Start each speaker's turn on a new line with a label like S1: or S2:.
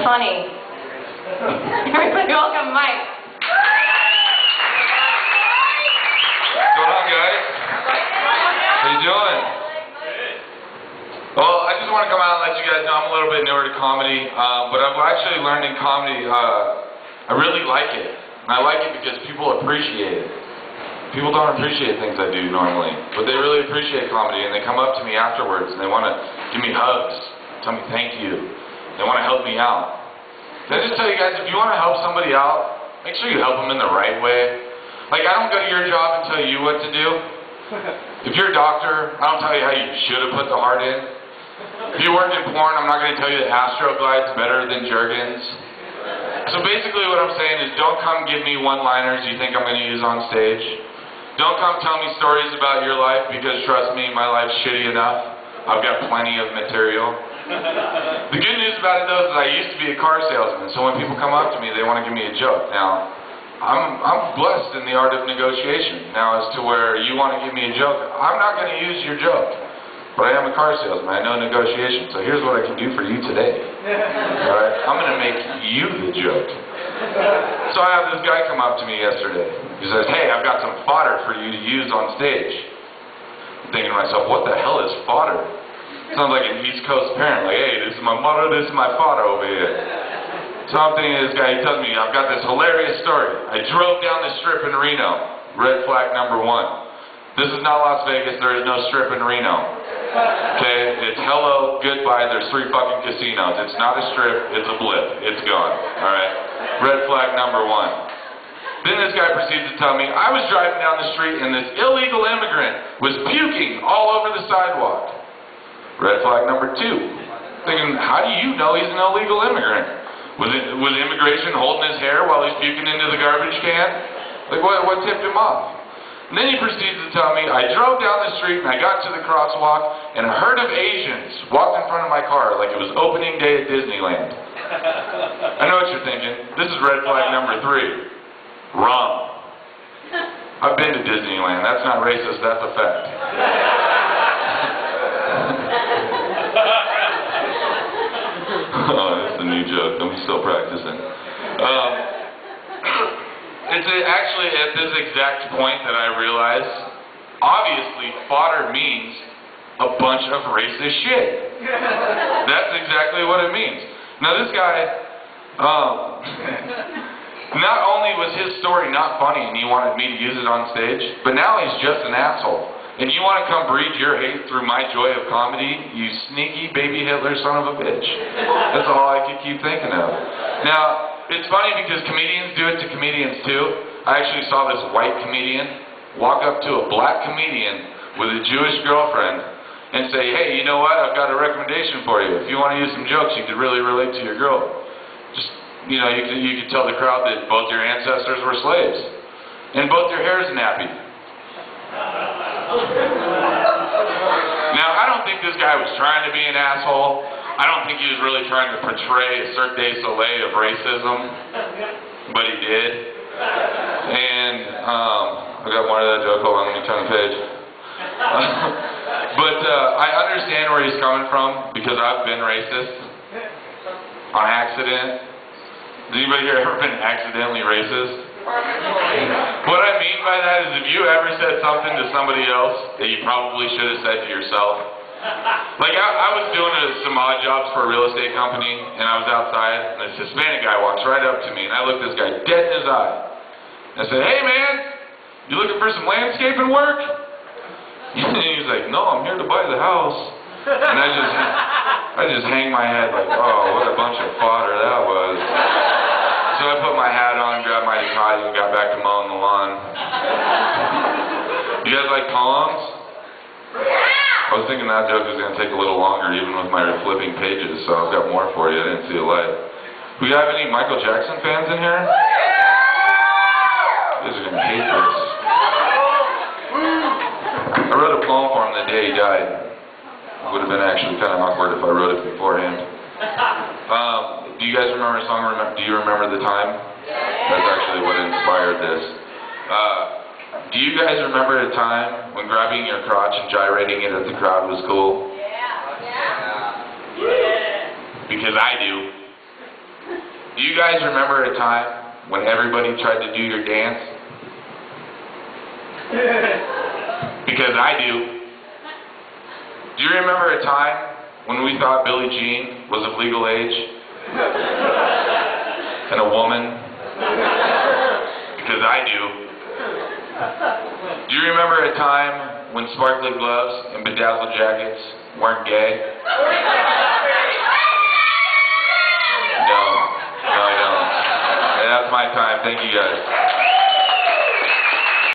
S1: funny. Everybody welcome Mike.
S2: What's going on, guys? How you doing? Well, I just want to come out and let you guys know I'm a little bit newer to comedy, but I've actually learned in comedy, I really like it. And I like it because people appreciate it. People don't appreciate things I do normally, but they really appreciate comedy, and they come up to me afterwards, and they want to give me hugs, tell me thank you. They want to help me out. Can I just tell you guys, if you want to help somebody out, make sure you help them in the right way. Like, I don't go to your job and tell you what to do. If you're a doctor, I don't tell you how you should have put the heart in. If you work in porn, I'm not going to tell you that Astroglide's better than Jergens. So basically what I'm saying is, don't come give me one-liners you think I'm going to use on stage. Don't come tell me stories about your life, because trust me, my life's shitty enough. I've got plenty of material. The good news about it, though, is I used to be a car salesman, so when people come up to me, they want to give me a joke. Now, I'm blessed in the art of negotiation. Now, as to where you want to give me a joke, I'm not going to use your joke. But I am a car salesman. I know negotiation. So here's what I can do for you today. All right? I'm going to make you the joke. So I have this guy come up to me yesterday. He says, hey, I've got some fodder for you to use on stage. I'm thinking to myself, what the hell is fodder? Sounds like an East Coast parent. Like, hey, this is my motto, this is my fodder over here. So I'm thinking of this guy, he tells me, I've got this hilarious story. I drove down the strip in Reno. Red flag number 1. This is not Las Vegas, there is no strip in Reno. Okay, it's hello, goodbye, there's 3 fucking casinos. It's not a strip, it's a blip. It's gone. Alright? Red flag number 1. Then this guy proceeds to tell me, I was driving down the street and this illegal immigrant was puking all over the sidewalk. Red flag number 2. Thinking, how do you know he's an illegal immigrant? Was immigration holding his hair while he's puking into the garbage can? Like, what tipped him off? And then he proceeds to tell me, I drove down the street and I got to the crosswalk and a herd of Asians walked in front of my car like it was opening day at Disneyland. I know what you're thinking. This is red flag number 3. Wrong. I've been to Disneyland. That's not racist, that's a fact. Oh, that's a new joke. I'm still practicing. It's actually at this exact point that I realized, obviously, fodder means a bunch of racist shit. That's exactly what it means. Now this guy, not only was his story not funny and he wanted me to use it on stage, but now he's just an asshole. And you want to come breed your hate through my joy of comedy, you sneaky baby Hitler son of a bitch. That's all I could keep thinking of. Now, it's funny because comedians do it to comedians too. I actually saw this white comedian walk up to a black comedian with a Jewish girlfriend and say, hey, you know what, I've got a recommendation for you. If you want to use some jokes, you could really relate to your girl. Just, you know, you could tell the crowd that both your ancestors were slaves. And both your hair is nappy. Now, I don't think this guy was trying to be an asshole. I don't think he was really trying to portray a Cirque du Soleil of racism, but he did. And I got more of that joke. Hold on, let me turn the page. But I understand where he's coming from because I've been racist on accident. Has anybody here ever been accidentally racist? What I mean by that is if you ever said something to somebody else that you probably should have said to yourself. Like, I was doing some odd jobs for a real estate company, and I was outside, and this Hispanic guy walks right up to me, and I looked this guy dead in his eye. I said, hey man, you looking for some landscaping work? And he's like, no, I'm here to buy the house. And I just hang my head like, oh, what a bunch of fodder that was. So I put my hat on, grabbed my Ducati, and got back to mowing the lawn. You guys like poems? I was thinking that joke was going to take a little longer, even with my flipping pages, so I've got more for you. I didn't see a light. Do we have any Michael Jackson fans in here? You guys are going to hate this. I wrote a poem for him the day he died. It would have been actually kind of awkward if I wrote it beforehand. Do you guys remember a song, Do You Remember the Time? That's actually what inspired this. Do you guys remember a time when grabbing your crotch and gyrating it at the crowd was cool? Yeah. Because I do. Do you guys remember a time when everybody tried to do your dance? Because I do. Do you remember a time when we thought Billie Jean was of legal age? And a woman? Because I do. Do you remember a time when sparkly gloves and bedazzled jackets weren't gay? No, I don't. And that's my time. Thank you guys.